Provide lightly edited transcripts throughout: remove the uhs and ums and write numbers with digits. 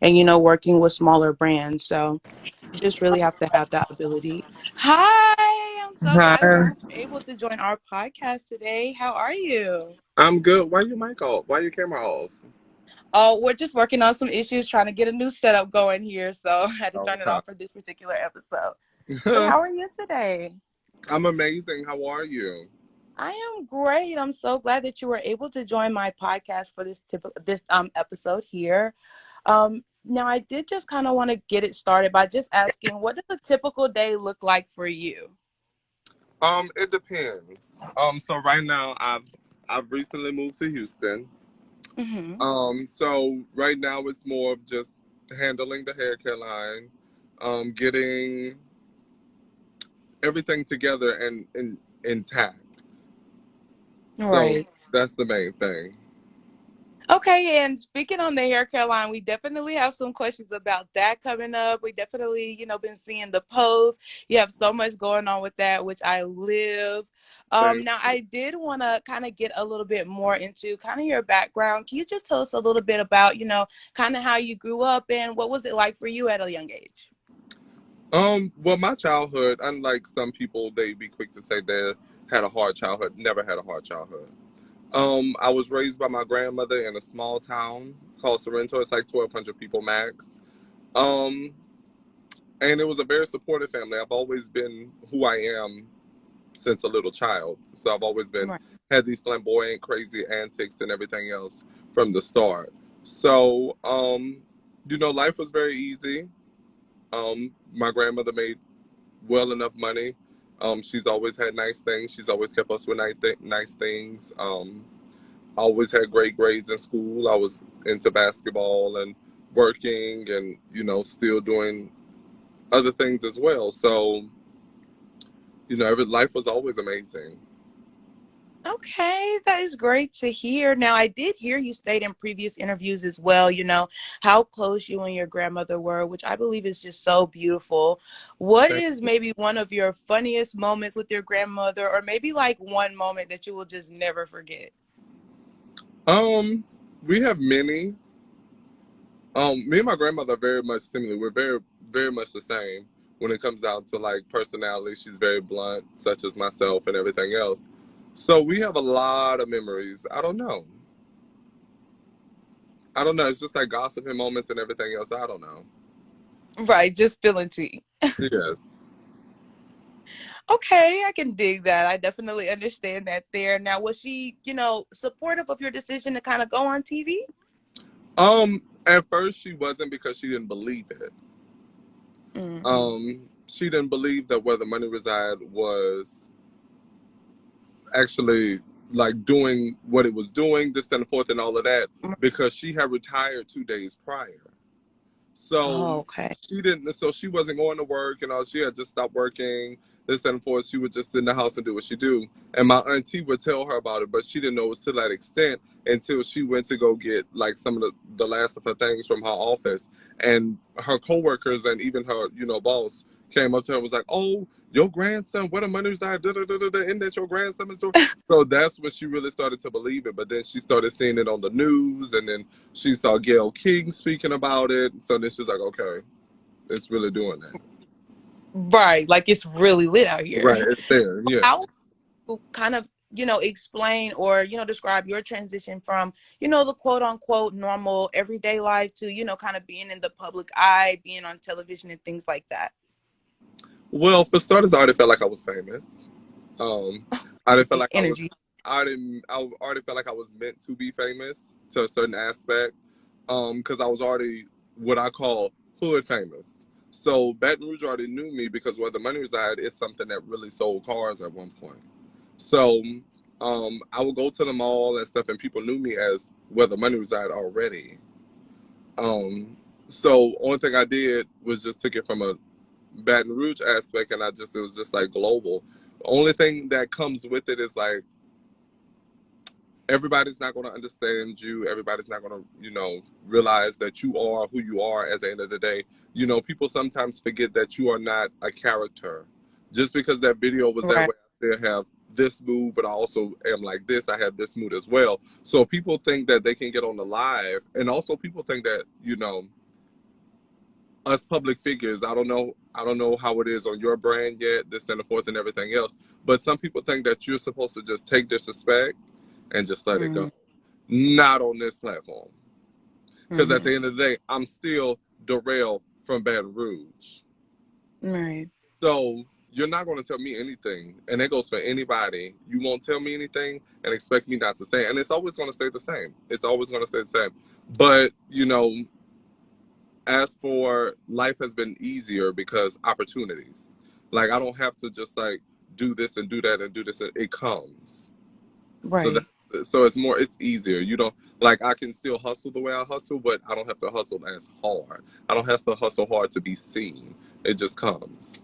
and, working with smaller brands. So you just really have to have that ability. Hi, I'm so glad that Hi, you were able to join our podcast today. How are you? I'm good. Why your mic off? Why your camera off? Oh, we're just working on some issues, trying to get a new setup going here. So I had to turn it Okay. off for this particular episode. But how are you today? I'm amazing. How are you? I am great. I'm so glad that you were able to join my podcast for this episode here. Now I did just kind of want to get it started by just asking, what does a typical day look like for you? It depends. So right now I've recently moved to Houston. Mm-hmm. So right now it's more of just handling the hair care line, getting everything together and intact. So Right. that's the main thing. Okay, and speaking on the hair care line, we definitely have some questions about that coming up. We definitely, been seeing the posts. You have so much going on with that, which I live. Thank Now you. I did want to kind of get a little bit more into kind of your background. Can you just tell us a little bit about, kind of how you grew up and what was it like for you at a young age? Well, my childhood, unlike some people, they be quick to say they had a hard childhood. Never had a hard childhood. I was raised by my grandmother in a small town called Sorrento. It's like 1,200 people max. Um, and it was a very supportive family. I've always been who I am since a little child. So I've always been Right. had these flamboyant, crazy antics and everything else from the start. So, life was very easy. My grandmother made well enough money. She's always had nice things. She's always kept us with nice things. I always had great grades in school. I was into basketball and working and, still doing other things as well. So, life was always amazing. Okay, that is great to hear. Now, I did hear you state in previous interviews as well, how close you and your grandmother were, which I believe is just so beautiful. What Thank is maybe one of your funniest moments with your grandmother, or maybe like one moment that you will just never forget? we have many. Me and my grandmother are very much similar. We're very, very much the same when it comes down to like personality. She's very blunt, such as myself and everything else. So we have a lot of memories. I don't know. I don't know. It's just like gossiping moments and everything else. I don't know. Right, just spilling tea. Yes. Okay, I can dig that. I definitely understand that there. Now, was she, supportive of your decision to kind of go on TV? At first she wasn't because she didn't believe it. Mm-hmm. She didn't believe that where the money reside was actually like doing what it was doing, this and the fourth and all of that, because she had retired 2 days prior. So Oh, okay. she didn't. So she wasn't going to work and all. She had just stopped working. This and forth. She would just sit in the house and do what she do. And my auntie would tell her about it, but she didn't know it was to that extent until she went to go get like some of the last of her things from her office. And her coworkers and even her, boss came up to her and was like, "Oh, your grandson, what a money's that? Da, da, da, da, da, isn't that your grandson?" And so that's when she really started to believe it. But then she started seeing it on the news, and then she saw Gail King speaking about it. So then she's like, okay, it's really doing that. Right, like it's really lit out here. Right, it's there. Yeah. How kind of explain or describe your transition from the quote unquote normal everyday life to kind of being in the public eye, being on television and things like that? Well, for starters, I already felt like I was famous. I already felt The like I was. energy. I didn't. I already felt like I was meant to be famous to a certain aspect. Because I was already what I call hood famous. So Baton Rouge already knew me because where the money reside is something that really sold cars at one point. So I would go to the mall and stuff, and people knew me as where the money reside already. Um, so only thing I did was just took it from a Baton Rouge aspect, and it was just like global. The only thing that comes with it is like everybody's not going to understand you. Everybody's not going to, realize that you are who you are at the end of the day. People sometimes forget that you are not a character. Just because that video was that Right. way, I still have this mood, but I also am like this. I have this mood as well. So people think that they can get on the live, and also people think that, us public figures, I don't know how it is on your brand yet, this and the fourth and everything else, but some people think that you're supposed to just take disrespect and just let it Mm-hmm. go. Not on this platform. Because at Mm-hmm. the end of the day, I'm still Durell from Baton Rouge. Right. So you're not going to tell me anything. And that goes for anybody. You won't tell me anything and expect me not to say it. And it's always going to stay the same. It's always going to stay the same. But, as for life has been easier because opportunities. Like I don't have to just like do this and do that and do this. It comes. So that Right. it's easier. You don't like I can still hustle the way I hustle, but I don't have to hustle as hard. I don't have to hustle hard to be seen. It just comes.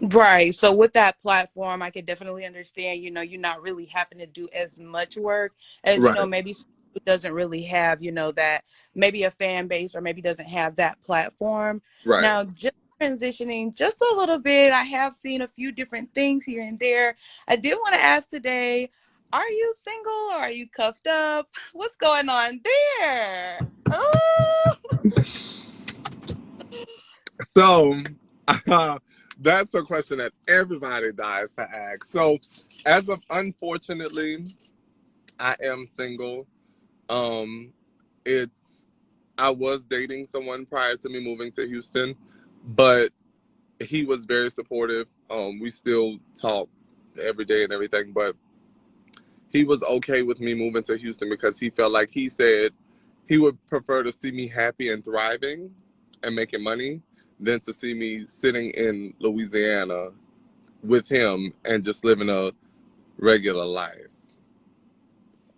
Right. So with that platform, I could definitely understand, you're not really having to do as much work as, Right. maybe someone who doesn't really have, that maybe a fan base or maybe doesn't have that platform. Right. Now, just transitioning just a little bit, I have seen a few different things here and there. I did want to ask today, are you single or are you cuffed up? What's going on there? Oh, So that's a question that everybody dies to ask. So as of unfortunately, I am single. Um, it's I was dating someone prior to me moving to Houston, but he was very supportive. We still talk every day and everything, but he was okay with me moving to Houston because he felt like he said he would prefer to see me happy and thriving and making money than to see me sitting in Louisiana with him and just living a regular life.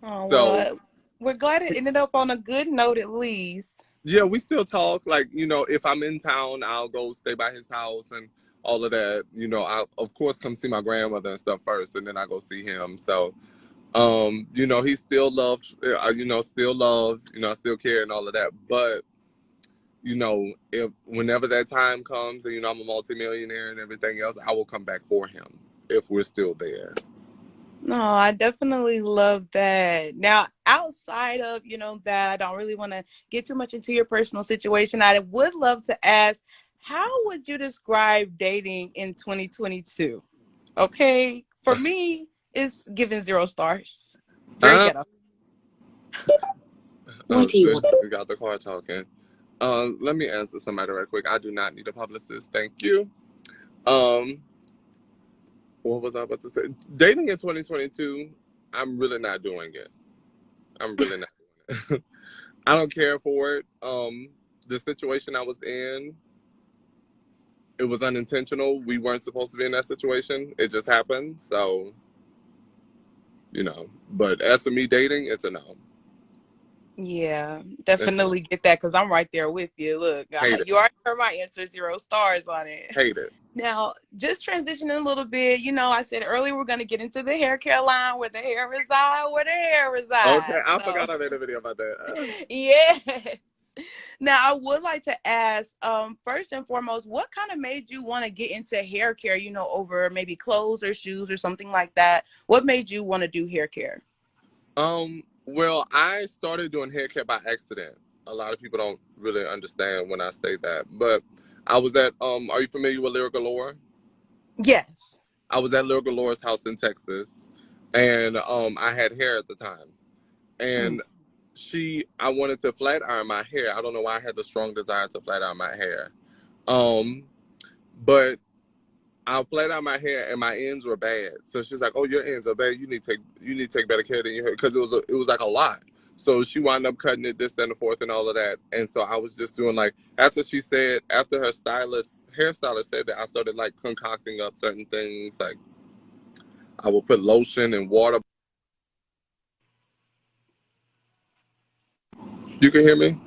oh, So well, we're glad it ended up on a good note at least. yeah, we still talk. Like, if I'm in town, I'll go stay by his house and all of that. I'll of course come see my grandmother and stuff first, and then I go see him. So, he still loves, still loves, I still care and all of that. But, if whenever that time comes and, I'm a multimillionaire and everything else, I will come back for him if we're still there. No, I definitely love that. Now, outside of, that, I don't really want to get too much into your personal situation. I would love to ask, how would you describe dating in 2022? Okay. For me, it's giving 0 stars. Very Um, ghetto. oh, shit. We got the car talking. Let me answer somebody right quick. I do not need a publicist. Thank you. Um, what was I about to say? Dating in 2022, I'm really not doing it. I'm really not doing it. I don't care for it. The situation I was in, it was unintentional. We weren't supposed to be in that situation. It just happened. So, But as for me dating, it's a no. Yeah, It's a no. definitely get that because I'm right there with you. Look, Hate it. you already heard my answer, 0 stars on it. Hate it. Now, just transitioning a little bit, I said earlier we're going to get into the hair care line where the hair resides, where the hair Okay, resides. I So, forgot I made a video about that. yes. Now, I would like to ask, first and foremost, what kind of made you want to get into hair care, over maybe clothes or shoes or something like that? What made you want to do hair care? Well, I started doing hair care by accident. A lot of people don't really understand when I say that, but I was at are you familiar with Lyrical Galore? Yes. I was at Lyrical Galore's house in Texas, and I had hair at the time, Mm. and I wanted to flat iron my hair. I don't know why I had the strong desire to flat iron my hair, um, but I flat out my hair and my ends were bad. So she's like, "Oh, your ends are bad. You need to take better care than your hair because it was like a lot." So she wound up cutting it this and the fourth and all of that. And so I was just doing like after her hairstylist said that, I started like concocting up certain things. Like I will put lotion and water. You can hear me?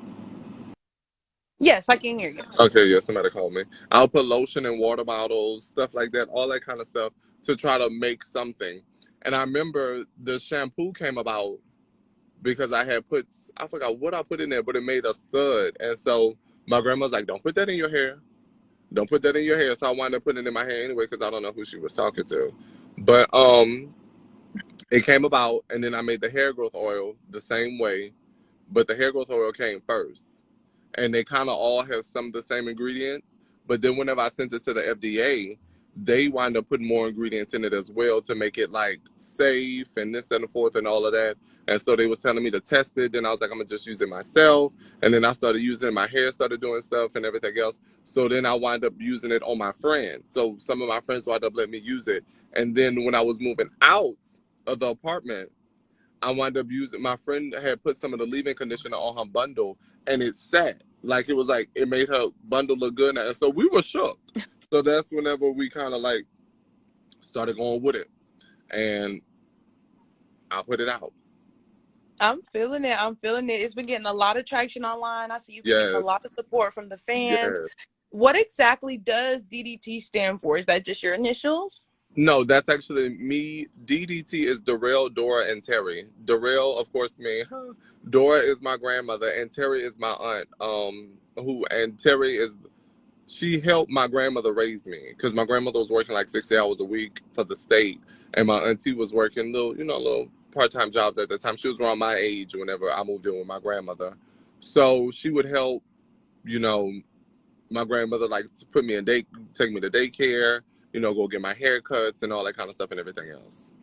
Yes, I can hear you. Okay, yeah, somebody called me. I'll put lotion in water bottles, stuff like that, all that kind of stuff to try to make something. And I remember the shampoo came about because I forgot what I put in there, but it made a sud. And so my grandma's like, don't put that in your hair. Don't put that in your hair. So I wound up putting it in my hair anyway because I don't know who she was talking to. But it came about, and then I made the hair growth oil the same way, but the hair growth oil came first. and they kind of all have some of the same ingredients. But then whenever I sent it to the FDA, they wind up putting more ingredients in it as well to make it like safe and this and the fourth and all of that. And so they was telling me to test it. Then I was like, I'm gonna just use it myself. And then I started using it. My hair started doing stuff and everything else. So then I wind up using it on my friends. So some of my friends wind up letting me use it. And then when I was moving out of the apartment, I wound up using, my friend had put some of the leave-in conditioner on her bundle, and it sat. Like, it was like, it made her bundle look good. And so we were shook. So that's whenever we kind of like started going with it. And I put it out. I'm feeling it. I'm feeling it. It's been getting a lot of traction online. I see you've been getting a Yes. lot of support from the fans. Yes. What exactly does DDT stand for? Is that just your initials? No, that's actually me. DDT is Durell, Dora, and Terry. Durell, of course, me. Dora is my grandmother, and Terry is my aunt. And Terry is, she helped my grandmother raise me because my grandmother was working like 60 hours a week for the state, and my auntie was working little part-time jobs at the time. She was around my age whenever I moved in with my grandmother, so she would help, you know, my grandmother like put me in take me to daycare, go get my haircuts and all that kind of stuff and everything else.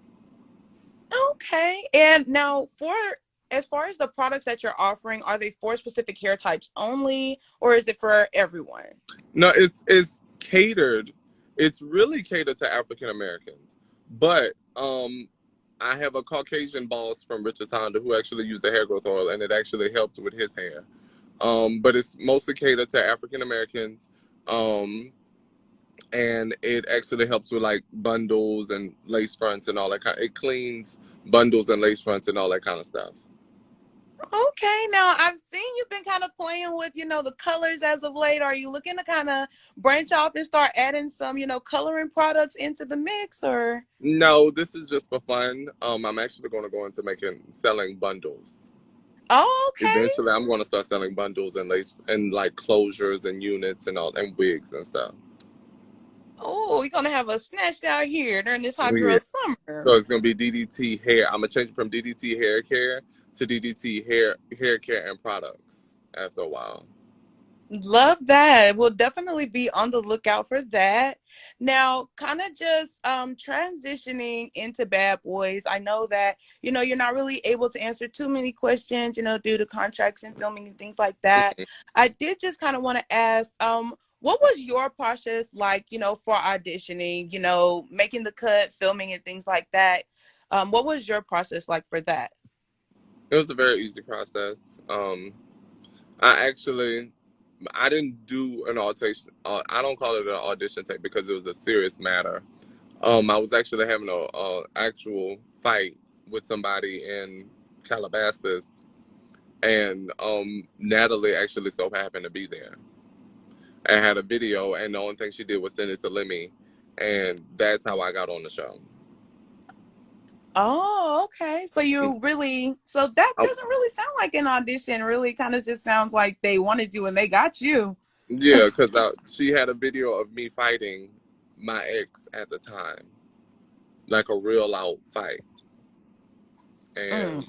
Okay. And now as far as the products that you're offering, are they for specific hair types only, or is it for everyone? No, it's catered. It's really catered to African Americans, but I have a Caucasian boss from Richard Honda who actually used the hair growth oil, and it actually helped with his hair. But it's mostly catered to African Americans, and it actually helps with like bundles and lace fronts and all that kind. It cleans bundles and lace fronts and all that kind of stuff. Okay. Now I've seen you've been kind of playing with, the colors as of late. Are you looking to kind of branch off and start adding some, coloring products into the mix, or? No, this is just for fun. I'm actually going to go into selling bundles. Oh, okay. Eventually, I'm going to start selling bundles and lace and like closures and units and all and wigs and stuff. Oh, you're gonna have a snatched out here during this hot Yeah. girl summer. So it's going to be DDT hair. I'm going to change it from DDT hair care to DDT hair care and products after a while. Love that. We'll definitely be on the lookout for that. Now, kind of just transitioning into Bad Boys. I know that, you're not really able to answer too many questions, due to contracts and filming and things like that. I did just kind of want to ask, what was your process like, for auditioning, making the cut, filming and things like that? What was your process like for that? It was a very easy process. I actually I didn't do an audition. I don't call it an audition tape because it was a serious matter. I was actually having a actual fight with somebody in Calabasas, and Natalie actually so happened to be there. I had a video, and the only thing she did was send it to Lemmy, and that's how I got on the show. Oh, okay. So that I, doesn't really sound like an audition. Really kind of just sounds like they wanted you and they got you. yeah, because she had a video of me fighting my ex at the time, like a real out fight, and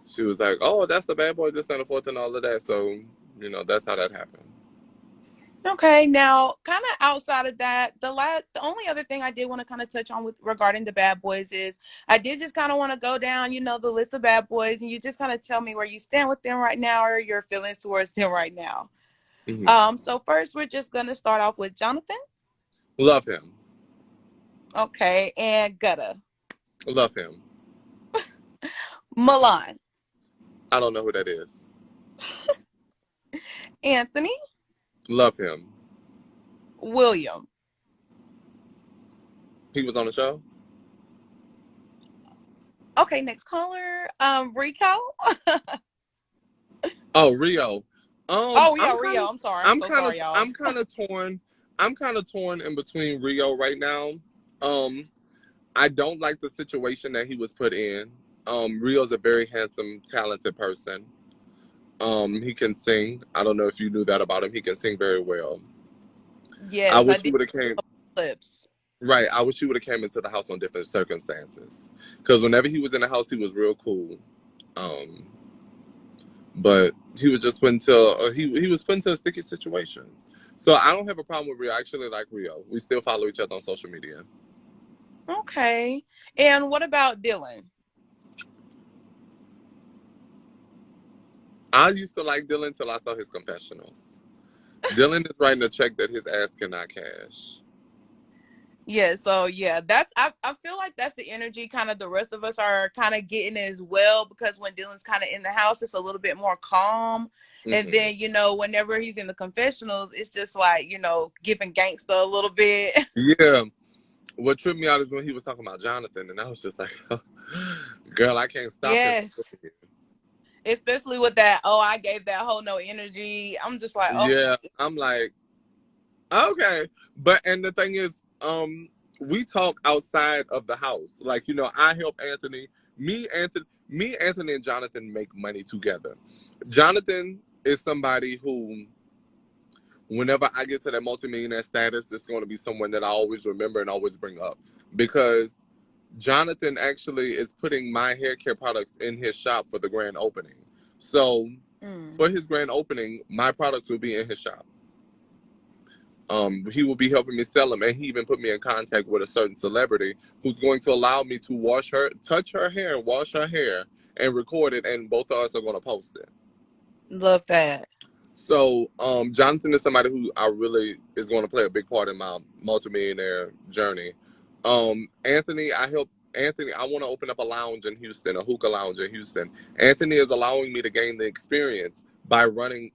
she was like, "Oh, that's a bad boy, this and the fourth, and all of that." So, that's how that happened. Okay, now kind of outside of that, the only other thing I did want to kind of touch on with regarding the Bad Boys is I did just kind of want to go down, the list of Bad Boys, and you just kind of tell me where you stand with them right now or your feelings towards them right now. So first we're just gonna start off with Jonathan. Love him. Okay, and Gutta. Love him. Milan. I don't know who that is. Anthony. Love him. William. He was on the show? Okay, next caller. Rico. Oh, Rio. Oh yeah, Rio. I'm sorry. I'm so sorry, y'all. I'm kind of torn. I'm kind of torn in between Rio right now. I don't like the situation that he was put in. Rio's a very handsome, talented person. He can sing. I don't know if you knew that about him. He can sing very well. Yes, I wish he would have came. Clips. Right. I wish he would have came into the house on different circumstances. Because whenever he was in the house, he was real cool. but he was just put into he was put into a sticky situation. So I don't have a problem with Rio. I actually like Rio. We still follow each other on social media. Okay. And what about Dylan? I used to like Dylan till I saw his confessionals. Dylan is writing a check that his ass cannot cash. Yeah, so yeah, I feel like that's the energy kind of the rest of us are kind of getting as well, because when Dylan's kind of in the house, it's a little bit more calm. And Hmm. then, whenever he's in the confessionals, it's just like, giving gangster a little bit. Yeah. What tripped me out is when he was talking about Jonathan, and I was just like, girl, I can't stop him from Yes. doing it. Especially with that, oh, I gave that whole no energy. I'm just like, oh, Yeah. I'm like, okay. But and the thing is, we talk outside of the house. Like, I help Anthony. Anthony and Jonathan make money together. Jonathan is somebody who, whenever I get to that multimillionaire status, it's going to be someone that I always remember and always bring up, because Jonathan actually is putting my hair care products in his shop for the grand opening. So mm, for his grand opening, my products will be in his shop. He will be helping me sell them, and he even put me in contact with a certain celebrity who's going to allow me to touch her hair, and wash her hair, and record it, and both of us are going to post it. love that. So, Jonathan is somebody who I really is going to play a big part in my multimillionaire journey. Anthony, I help Anthony. I want to open up a lounge in Houston, a hookah lounge in Houston. Anthony is allowing me to gain the experience by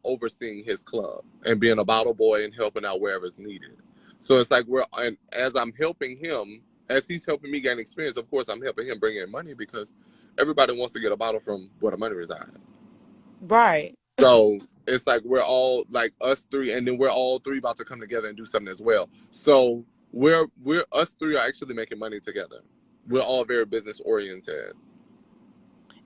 overseeing his club and being a bottle boy and helping out wherever it's needed. So it's like and as I'm helping him, as he's helping me gain experience, of course I'm helping him bring in money, because everybody wants to get a bottle from where the money resides. Right. So it's like we're all like us three, and then we're all three about to come together and do something as well. So we're us three are actually making money together. We're all very business oriented.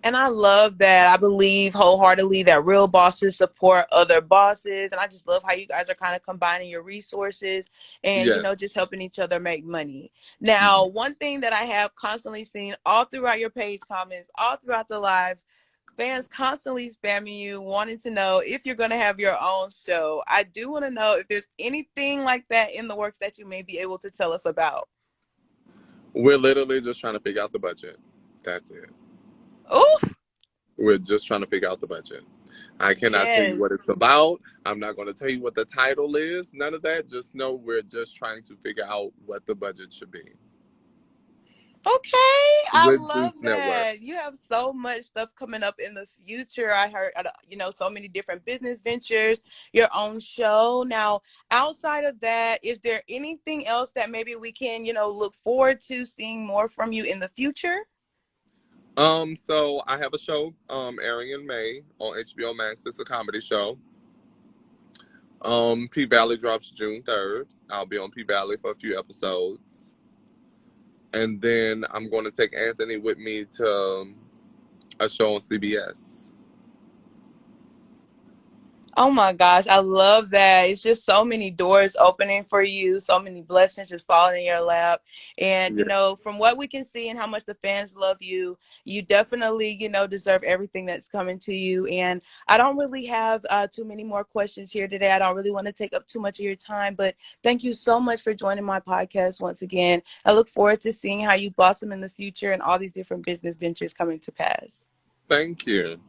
And I love that. I believe wholeheartedly that real bosses support other bosses. And I just love how you guys are kind of combining your resources and, Yes. just helping each other make money. Now, one thing that I have constantly seen all throughout your page comments, all throughout the live, fans constantly spamming you, wanting to know if you're going to have your own show. I do want to know if there's anything like that in the works that you may be able to tell us about. We're literally just trying to figure out the budget. That's it. Oh, We're just trying to figure out the budget. I cannot tell you yes. what it's about. I'm not going to tell you what the title is. None of that. Just know we're just trying to figure out what the budget should be Okay, I with love Zeus Network. that. You have so much stuff coming up in the future. I heard, so many different business ventures, your own show. Now, outside of that, is there anything else that maybe we can, look forward to seeing more from you in the future? So I have a show airing in May on HBO Max. It's a comedy show. P Valley drops June 3rd. I'll be on P Valley for a few episodes. And then I'm going to take Anthony with me to a show on CBS. Oh my gosh, I love that. It's just so many doors opening for you, so many blessings just falling in your lap. And, Yeah. from what we can see and how much the fans love you, you definitely, deserve everything that's coming to you. And I don't really have too many more questions here today. I don't really want to take up too much of your time, but thank you so much for joining my podcast once again. I look forward to seeing how you blossom in the future and all these different business ventures coming to pass. Thank you.